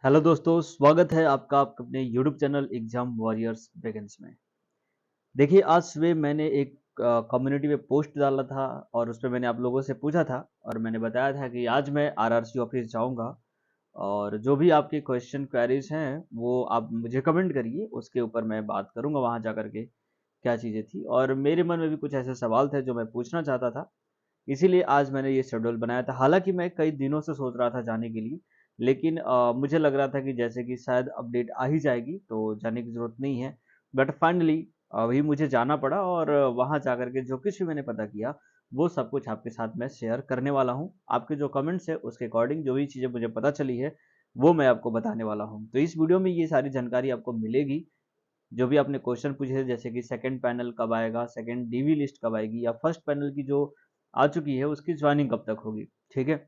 Hello दोस्तों, स्वागत है आपका आपके अपने YouTube channel exam warriors begins में। देखिए, आज सुबह मैंने एक कम्युनिटी में पोस्ट डाला था और उसमें मैंने आप लोगों से पूछा था और मैंने बताया था कि आज मैं आरआरसी ऑफिस जाऊंगा और जो भी आपके क्वेश्चन क्वेरीज हैं वो आप मुझे कमेंट करिए, उसके ऊपर मैं बात करूंगा वहां जा करके क्या चीज़ें थी। और मेरे मन में भी कुछ ऐसे सवाल थे जो मैं पूछना चाहता था, इसीलिए आज मैंने ये शेड्यूल बनाया था। हालाँकि मैं कई दिनों से सोच रहा था जाने के लिए, लेकिन मुझे लग रहा था कि जैसे कि शायद अपडेट आ ही जाएगी, तो जाने की ज़रूरत नहीं है। बट फाइनली अभी मुझे जाना पड़ा और वहाँ जाकर के जो कुछ भी मैंने पता किया, वो सब कुछ आपके साथ मैं शेयर करने वाला हूँ। आपके जो कमेंट्स हैं, उसके अकॉर्डिंग जो भी चीज़ें मुझे पता चली है, वो मैं आपको बताने वाला हूँ। तो इस वीडियो में ये सारी जानकारी आपको मिलेगी। जो भी आपने क्वेश्चन पूछे थे, जैसे कि सेकंड पैनल कब आएगा, सेकंड डीवी लिस्ट कब आएगी, या फर्स्ट पैनल की जो आ चुकी है उसकी ज्वाइनिंग कब तक होगी, ठीक है।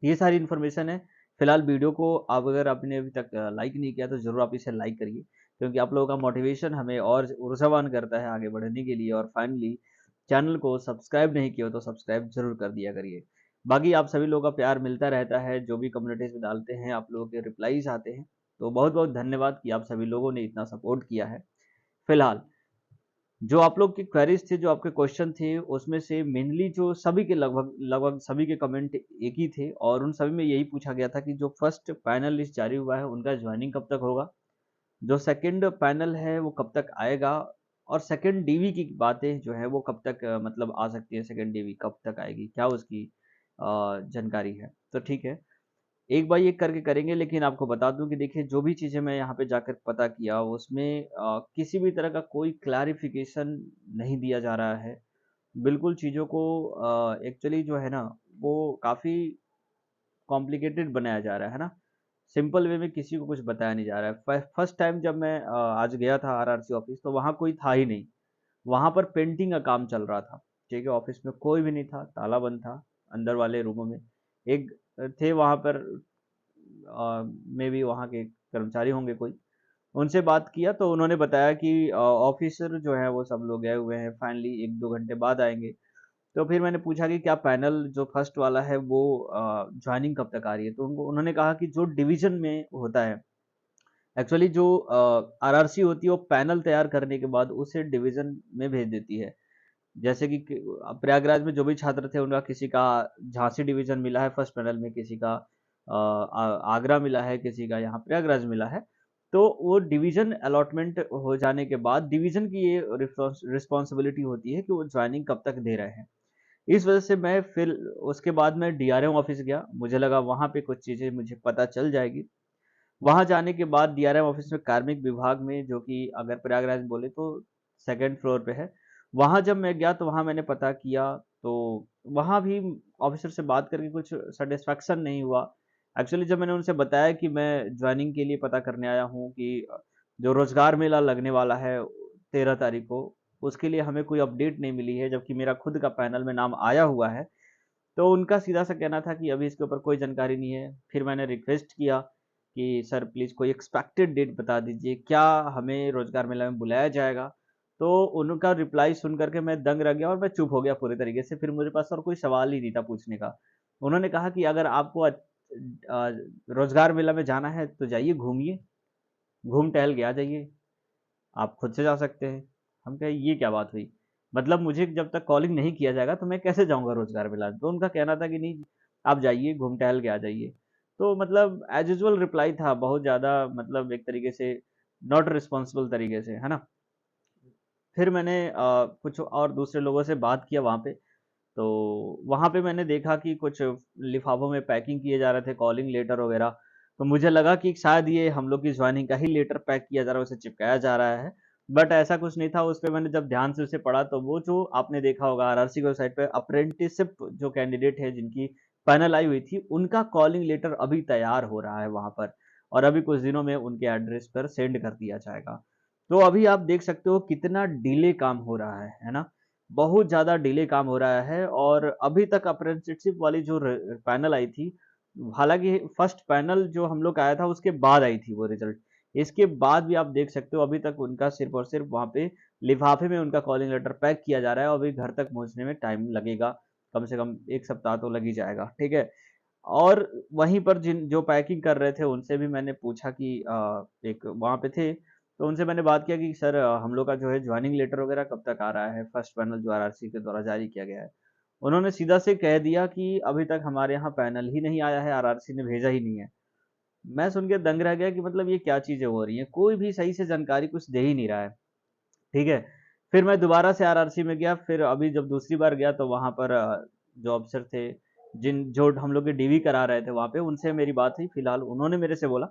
ये सारी इन्फॉर्मेशन है। फिलहाल वीडियो को आप अगर आपने अभी तक लाइक नहीं किया तो जरूर आप इसे लाइक करिए, क्योंकि आप लोगों का मोटिवेशन हमें और ऊर्जावान करता है आगे बढ़ने के लिए। और फाइनली चैनल को सब्सक्राइब नहीं किया हो तो सब्सक्राइब जरूर कर दिया करिए। बाकी आप सभी लोगों का प्यार मिलता रहता है, जो भी कम्युनिटीज में डालते हैं आप लोगों के रिप्लाईज आते हैं, तो बहुत बहुत धन्यवाद कि आप सभी लोगों ने इतना सपोर्ट किया है। फिलहाल जो आप लोग की क्वेरीज थे, जो आपके क्वेश्चन थे, उसमें से मेनली जो सभी के लगभग लगभग सभी के कमेंट एक ही थे और उन सभी में यही पूछा गया था कि जो फर्स्ट पैनल लिस्ट जारी हुआ है उनका ज्वाइनिंग कब तक होगा, जो सेकंड पैनल है वो कब तक आएगा, और सेकंड डीवी की बातें जो है वो कब तक मतलब आ सकती है, सेकंड डीवी कब तक आएगी, क्या उसकी जानकारी है। तो ठीक है, एक बार एक करके करेंगे। लेकिन आपको बता दूं कि देखिए, जो भी चीज़ें मैं यहाँ पे जाकर पता किया उसमें किसी भी तरह का कोई क्लैरिफिकेशन नहीं दिया जा रहा है। बिल्कुल चीज़ों को एक्चुअली जो है ना, वो काफ़ी कॉम्प्लिकेटेड बनाया जा रहा है ना। सिंपल वे में किसी को कुछ बताया नहीं जा रहा है। फर्स्ट टाइम जब मैं आज गया था आरआरसी ऑफिस, तो वहाँ कोई था ही नहीं। वहाँ पर पेंटिंग का काम चल रहा था, ठीक है। ऑफिस में कोई भी नहीं था, ताला बंद था अंदर वाले रूमों में। एक थे वहाँ पर, मे बी वहाँ के कर्मचारी होंगे कोई। उनसे बात किया तो उन्होंने बताया कि ऑफिसर जो है वो सब लोग गए हुए हैं, फाइनली 1-2 घंटे बाद आएंगे। तो फिर मैंने पूछा कि क्या पैनल जो फर्स्ट वाला है वो ज्वाइनिंग कब तक आ रही है, तो उन्होंने कहा कि जो डिवीजन में होता है, एक्चुअली जो आरआरसी होती है वो पैनल तैयार करने के बाद उसे डिवीजन में भेज देती है। जैसे कि प्रयागराज में जो भी छात्र थे उनका किसी का झांसी डिवीजन मिला है फर्स्ट पैनल में, किसी का आगरा मिला है, किसी का यहाँ प्रयागराज मिला है। तो वो डिवीजन अलॉटमेंट हो जाने के बाद डिवीजन की ये रिस्पॉन्सिबिलिटी होती है कि वो ज्वाइनिंग कब तक दे रहे हैं। इस वजह से मैं फिर उसके बाद मैं डीआरएम ऑफिस गया, मुझे लगा वहां पे कुछ चीजें मुझे पता चल जाएगी। वहां जाने के बाद डीआरएम ऑफिस में कार्मिक विभाग में, जो कि अगर प्रयागराज में बोले तो सेकंड फ्लोर पे है, वहां जब मैं गया तो वहां मैंने पता किया, तो वहां भी ऑफिसर से बात करके कुछ सेटिस्फैक्शन नहीं हुआ। एक्चुअली जब मैंने उनसे बताया कि मैं ज्वाइनिंग के लिए पता करने आया हूँ कि जो रोजगार मेला लगने वाला है 13 तारीख को, उसके लिए हमें कोई अपडेट नहीं मिली है, जबकि मेरा खुद का पैनल में नाम आया हुआ है। तो उनका सीधा सा कहना था कि अभी इसके ऊपर कोई जानकारी नहीं है। फिर मैंने रिक्वेस्ट किया कि सर प्लीज़ कोई एक्सपेक्टेड डेट बता दीजिए, क्या हमें रोज़गार मेला में बुलाया जाएगा? तो उनका रिप्लाई सुन कर के मैं दंग रह गया और मैं चुप हो गया पूरी तरीके से। फिर मेरे पास और कोई सवाल ही नहीं था पूछने का। उन्होंने कहा कि अगर आपको रोज़गार मेला में जाना है तो जाइए, घूमिए, घूम टहल के आ जाइए। आप खुद से जा सकते हैं। हम कहे ये क्या बात हुई? मतलब मुझे जब तक कॉलिंग नहीं किया जाएगा तो मैं कैसे जाऊँगा रोज़गार मेला? तो उनका कहना था कि नहीं, आप जाइए, घूम टहल के आ जाइए। तो मतलब एज़ यूजुअल रिप्लाई था, बहुत ज़्यादा मतलब एक तरीके से नॉट रिस्पॉन्सिबल तरीके से, है ना? फिर मैंने कुछ और दूसरे लोगों से बात किया वहाँ पे, तो वहाँ पे मैंने देखा कि कुछ लिफ़ाफ़ों में पैकिंग किए जा रहे थे, कॉलिंग लेटर वग़ैरह। तो मुझे लगा कि शायद ये हम लोग की जॉइनिंग का ही लेटर पैक किया जा रहा है, उसे चिपकाया जा रहा है। बट ऐसा कुछ नहीं था। उस पे मैंने जब ध्यान से उसे पढ़ा तो वो जो आपने देखा होगा आरआरसी की वेबसाइट पे अप्रेंटिसशिप जो कैंडिडेट है जिनकी फाइनल आई हुई थी, उनका कॉलिंग लेटर अभी तैयार हो रहा है वहाँ पर, और अभी कुछ दिनों में उनके एड्रेस पर सेंड कर दिया जाएगा। तो अभी आप देख सकते हो कितना डिले काम हो रहा है ना? बहुत ज़्यादा डिले काम हो रहा है। और अभी तक अप्रेंटिसशिप वाली जो पैनल आई थी, हालांकि फर्स्ट पैनल जो हम लोग का आया था उसके बाद आई थी वो रिजल्ट। इसके बाद भी आप देख सकते हो अभी तक उनका सिर्फ और सिर्फ वहाँ पे लिफाफे में उनका कॉलिंग लेटर पैक किया जा रहा है, और अभी घर तक पहुँचने में टाइम लगेगा, कम से कम 1 सप्ताह तो लग ही जाएगा, ठीक है। और वहीं पर जिन जो पैकिंग कर रहे थे उनसे भी मैंने पूछा कि एक वहाँ पे थे, तो उनसे मैंने बात किया कि सर हम लोग का जो है जॉइनिंग लेटर वगैरह कब तक आ रहा है, फर्स्ट पैनल जो आरआरसी के द्वारा जारी किया गया है। उन्होंने सीधा से कह दिया कि अभी तक हमारे यहाँ पैनल ही नहीं आया है, आरआरसी ने भेजा ही नहीं है। मैं सुन के दंग रह गया कि मतलब ये क्या चीज़ें हो रही हैं, कोई भी सही से जानकारी कुछ दे ही नहीं रहा है, ठीक है। फिर मैं दोबारा से आरआरसी में गया, फिर अभी जब दूसरी बार गया तो वहाँ पर जो अफ़सर थे, जो हम लोग के डीवी करा रहे थे वहाँ पे, उनसे मेरी बात हुई। फिलहाल उन्होंने मेरे से बोला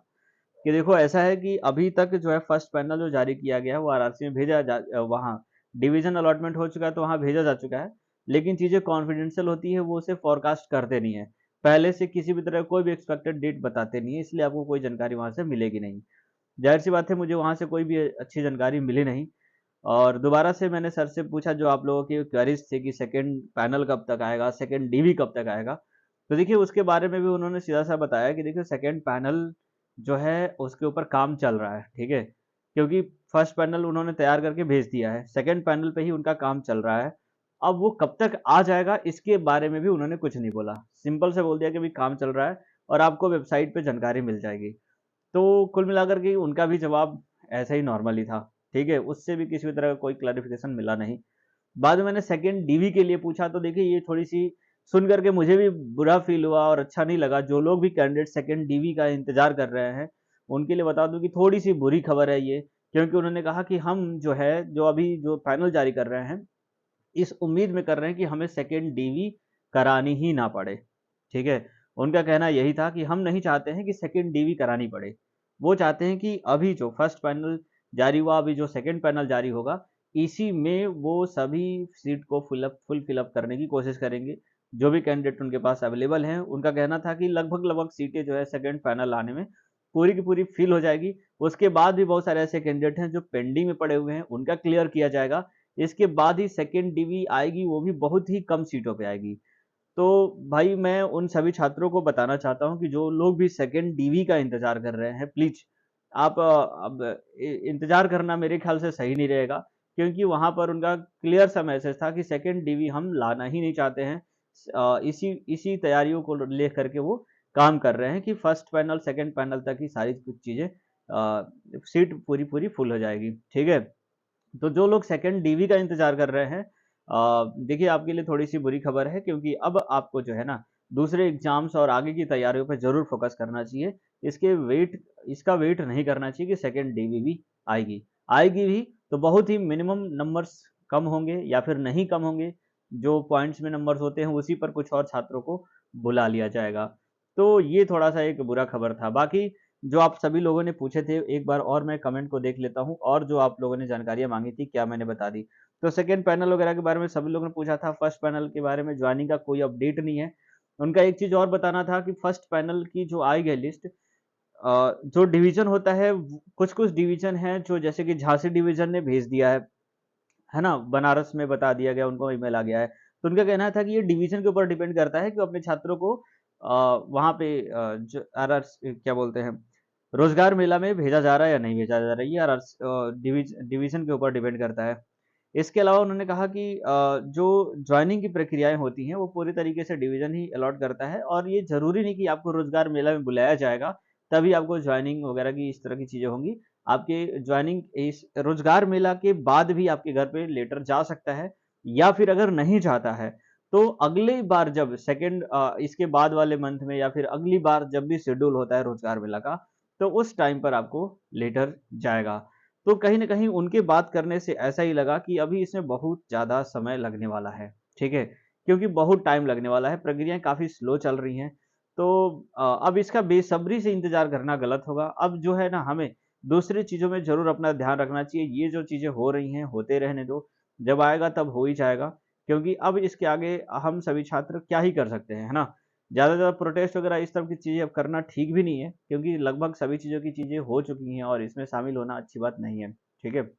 कि देखो ऐसा है कि अभी तक जो है फर्स्ट पैनल जो जारी किया गया है वो आरआरसी में वहाँ डिवीज़न अलॉटमेंट हो चुका है तो वहाँ भेजा जा चुका है। लेकिन चीज़ें कॉन्फिडेंशियल होती है, वो उसे फ़ॉरकास्ट करते नहीं हैं। पहले से किसी भी तरह कोई भी एक्सपेक्टेड डेट बताते नहीं है, इसलिए आपको कोई जानकारी वहाँ से मिलेगी नहीं। ज़ाहिर-सी बात है, मुझे वहाँ से कोई भी अच्छी जानकारी मिली नहीं। और दोबारा से मैंने सर से पूछा, जो आप लोगों की क्वेरीज़ थी कि सेकंड पैनल कब तक आएगा, सेकंड डीवी कब तक आएगा? तो देखिए उसके बारे में भी उन्होंने सीधा-सा बताया कि देखिए सेकंड पैनल जो है उसके ऊपर काम चल रहा है, ठीक है? क्योंकि फर्स्ट पैनल उन्होंने तैयार करके भेज दिया है, सेकंड पैनल पे ही उनका काम चल रहा है। अब वो कब तक आ जाएगा इसके बारे में भी उन्होंने कुछ नहीं बोला। सिंपल से बोल दिया कि भई काम चल रहा है और आपको वेबसाइट पे जानकारी मिल जाएगी। तो कुल मिलाकर के उनका भी जवाब ऐसा ही नॉर्मल ही था, ठीक है? उससे भी किसी भी तरह का कोई क्लैरिफ़िकेशन मिला नहीं। बाद में मैंने सेकंड डीवी के लिए पूछा तो देखिए ये थोड़ी-सी सुन कर के मुझे भी बुरा फ़ील हुआ और अच्छा नहीं लगा। जो लोग भी कैंडिडेट सेकंड डीवी का इंतज़ार कर रहे हैं, उनके लिए बता दूँ कि थोड़ी-सी बुरी खबर है ये, क्योंकि उन्होंने कहा कि हम जो है, जो अभी जो पैनल जारी कर रहे हैं, इस उम्मीद में कर रहे हैं कि हमें सेकंड डीवी करानी ही ना पड़े, ठीक है? उनका कहना यही था कि हम नहीं चाहते हैं कि सेकंड डीवी करानी पड़े। वो चाहते हैं कि अभी जो फर्स्ट पैनल जारी हुआ, अभी जो सेकंड पैनल जारी होगा, इसी में वो सभी सीट को फुल फिल अप करने की कोशिश करेंगे। जो भी कैंडिडेट उनके पास अवेलेबल हैं, उनका कहना था कि लगभग-लगभग सीटें जो है सेकंड पैनल आने में पूरी की पूरी फिल हो जाएगी। उसके बाद भी बहुत सारे ऐसे कैंडिडेट हैं जो पेंडिंग में पड़े हुए हैं, उनका क्लियर किया जाएगा। इसके बाद ही सेकंड डीवी आएगी, वो भी बहुत ही कम सीटों पे आएगी। तो भाई मैं उन सभी छात्रों को बताना चाहता हूँ कि जो लोग भी सेकंड डीवी का इंतज़ार कर रहे हैं, प्लीज़ आप अब इंतज़ार करना मेरे ख़्याल से सही नहीं रहेगा, क्योंकि वहाँ पर उनका क्लियर सा मैसेज था कि सेकंड डीवी हम लाना ही नहीं चाहते हैं। इसी इसी तैयारियों को लेकर के वो काम कर रहे हैं कि फर्स्ट पैनल, सेकंड पैनल तक ही सारी कुछ चीज़ें सीट पूरी-पूरी फुल हो जाएगी, ठीक है? तो जो लोग सेकंड डीवी का इंतज़ार कर रहे हैं, देखिए आपके लिए थोड़ी-सी बुरी खबर है, क्योंकि अब आपको जो है ना दूसरे एग्ज़ाम्स और आगे की तैयारियों पे ज़रूर फ़ोकस करना चाहिए। इसका वेट नहीं करना चाहिए कि सेकंड डीवी भी आएगी। आएगी भी तो बहुत ही मिनिमम नंबर्स कम होंगे या फिर नहीं कम होंगे। जो पॉइंट्स में नंबर्स होते हैं उसी पर कुछ और छात्रों को बुला लिया जाएगा। तो ये थोड़ा-सा एक बुरा खबर था। बाकी जो आप सभी लोगों ने पूछे थे, एक बार और मैं कमेंट को देख लेता हूँ, और जो आप लोगों ने जानकारियाँ माँगी थी, क्या मैंने बता दी। तो सेकंड पैनल वगैरह के बारे में सभी लोगों ने पूछा था, फर्स्ट पैनल के बारे में जॉइनिंग का कोई अपडेट नहीं है। उनका एक चीज़ और बताना था कि फर्स्ट पैनल की जो आई है लिस्ट, जो डिवीज़न होता है, व कुछ-कुछ डिवीज़न हैं जो, जैसे कि झांसी डिवीज़न ने भेज दिया है ना? बनारस में बता दिया गया, उनको ईमेल आ गया है। तो उनका कहना था कि ये डिवीज़न के ऊपर डिपेंड करता है कि वो अपने छात्रों को वहाँ पे जो आरआरस क्या बोलते हैं, रोज़गार मेला में भेजा जा रहा है या नहीं भेजा जा रहा है, ये डिवीज़न के ऊपर डिपेंड करता है। इसके अलावा उन्होंने कहा कि जो जॉइनिंग की प्रक्रियाएँ होती हैं, वो पूरी तरीके से डिवीज़न ही अलॉट करता है, और ये ज़रूरी नहीं कि आपको रोज़गार मेला में बुलाया जाएगा, तभी आपको जॉइनिंग वगैरह की इस तरह की चीज़ें होंगी। आपके जॉइनिंग इस रोज़गार मेला के बाद भी आपके घर पे लेटर जा सकता है, या फिर अगर नहीं जाता है, तो अगली बार जब इसके बाद वाले मंथ में, या फिर अगली बार जब भी शेड्यूल होता है रोज़गार मेला का, तो उस टाइम पर आपको लेटर जाएगा। तो कहीं न कहीं उनके बात करने से ऐसा ही लगा कि अभी इसमें बहुत ज़्यादा समय लगने वाला है, ठीक है? क्योंकि बहुत टाइम लगने वाला है, प्रक्रियाएँ काफ़ी स्लो चल रही हैं। तो अब इसका बेसब्री से इंतज़ार करना गलत होगा। अब जो है ना, हमें दूसरी चीज़ों में ज़रूर अपना ध्यान रखना चाहिए। ये जो चीज़ें हो रही हैं, होते रहने दो। जब आएगा तब हो ही जाएगा, क्योंकि अब इसके आगे हम सभी छात्र क्या ही कर सकते हैं, है ना? ज़्यादा से ज़्यादा प्रोटेस्ट वगैरह इस तरह की चीज़ें अब करना ठीक भी नहीं है, क्योंकि लगभग सभी चीज़ों की चीज़ें हो चुकी हैं और इसमें शामिल होना अच्छी बात नहीं है, ठीक है?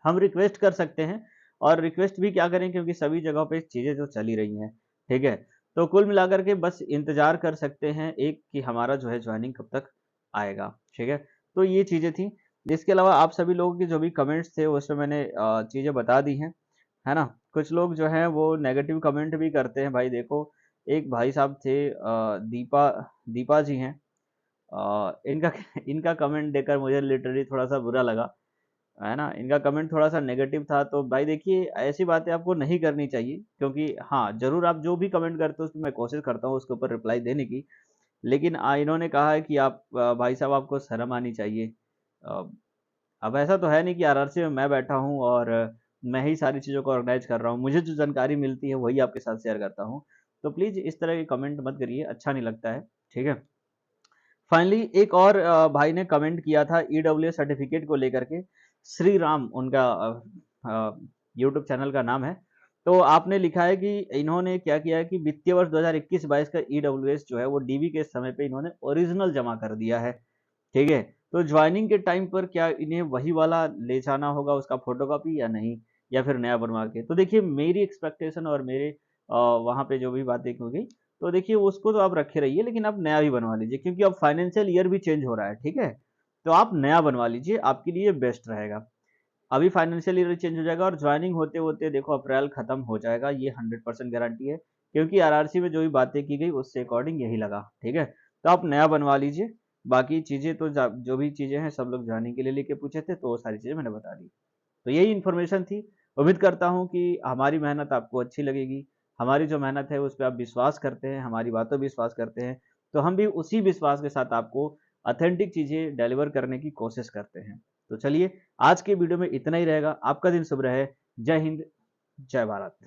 हम रिक्वेस्ट कर सकते हैं, और रिक्वेस्ट भी क्या करें, क्योंकि सभी जगहों पे चीज़ें जो चल ही रही हैं, ठीक है? तो कुल मिलाकर के बस इंतज़ार कर सकते हैं एक, कि हमारा जो है जॉइनिंग कब तक आएगा, ठीक है? तो ये चीज़ें थी। इसके अलावा आप सभी लोगों के जो भी कमेंट्स थे उसमें मैंने चीज़ें बता दी हैं, है ना? कुछ लोग जो हैं वो नेगेटिव कमेंट भी करते हैं, भाई देखो, एक भाई साहब थे, दीपा दीपा जी हैं। इनका इनका कमेंट देखकर मुझे लिटरली थोड़ा-सा बुरा लगा, है ना? इनका कमेंट थोड़ा-सा नेगेटिव था, तो भाई देखिए ऐसी बातें आपको नहीं करनी चाहिए, क्योंकि हाँ, ज़रूर आप जो भी कमेंट करते हो उसपे मैं कोशिश करता हूँ उसके ऊपर रिप्लाई देने की। लेकिन इन्होंने कहा है कि आप भाई साहब आपको शर्म आनी चाहिए। अ, अब ऐसा तो है नहीं कि आरआरसी में मैं बैठा हूँ और मैं ही सारी चीज़ों को ऑर्गेनाइज़ कर रहा हूँ। मुझे जो जानकारी मिलती है वही आपके साथ शेयर करता हूँ। तो प्लीज़ इस तरह के कमेंट मत करिए, अच्छा नहीं लगता है, ठीक है? फाइनली एक और भाई ने कमेंट किया था ईडब्ल्यूएस सर्टिफिकेट को लेकर के। श्री राम उनका यूट्यूब चैनल का नाम है। तो आपने लिखा है कि इन्होंने क्या किया है कि वित्तीय वर्ष 2021-22 का ईडब्ल्यूएस जो है वो डीबी के समय पे इन्होंने ओरिजिनल जमा कर दिया है। ठीक है? तो जॉइनिंग के टाइम पर क्या इन्हें वही वाला ले जाना होगा उसका फोटोकॉपी या नहीं? या फिर नया बनवा के? तो देखिए मेरी एक्सपेक्टेशन और मेरे वहाँ पे जो भी बातें की गई, तो देखिए उसको तो आप रखे रहिए, लेकिन आप नया भी बनवा लीजिए, क्योंकि अब फाइनेंशियल ईयर भी चेंज हो रहा है, ठीक है? तो आप नया बनवा लीजिए, आपके लिए बेस्ट रहेगा। अभी फाइनेंशियल ईयर चेंज हो जाएगा और ज्वाइनिंग होते-होते देखो अप्रैल खत्म हो जाएगा, ये 100% गारंटी है, क्योंकि आरआरसी में जो भी बातें की गई उससे अकॉर्डिंग यही लगा, ठीक है? तो आप नया बनवा लीजिए, बाकी चीज़ें तो जो भी चीज़ें हैं सब लोग ज्वाइनिंग के लिए लेके पूछे थे, तो वो सारी चीज़ें मैंने बता दी। तो यही इन्फॉर्मेशन थी। उम्मीद करता हूँ कि हमारी मेहनत आपको अच्छी लगेगी। हमारी जो मेहनत है उस पे आप विश्वास करते हैं, हमारी बातों पे विश्वास करते हैं, तो हम भी उसी विश्वास के साथ आपको ऑथेंटिक चीज़ें डिलीवर करने की कोशिश करते हैं। तो चलिए आज के वीडियो में इतना ही रहेगा। आपका दिन शुभ रहे। जय हिंद, जय भारत।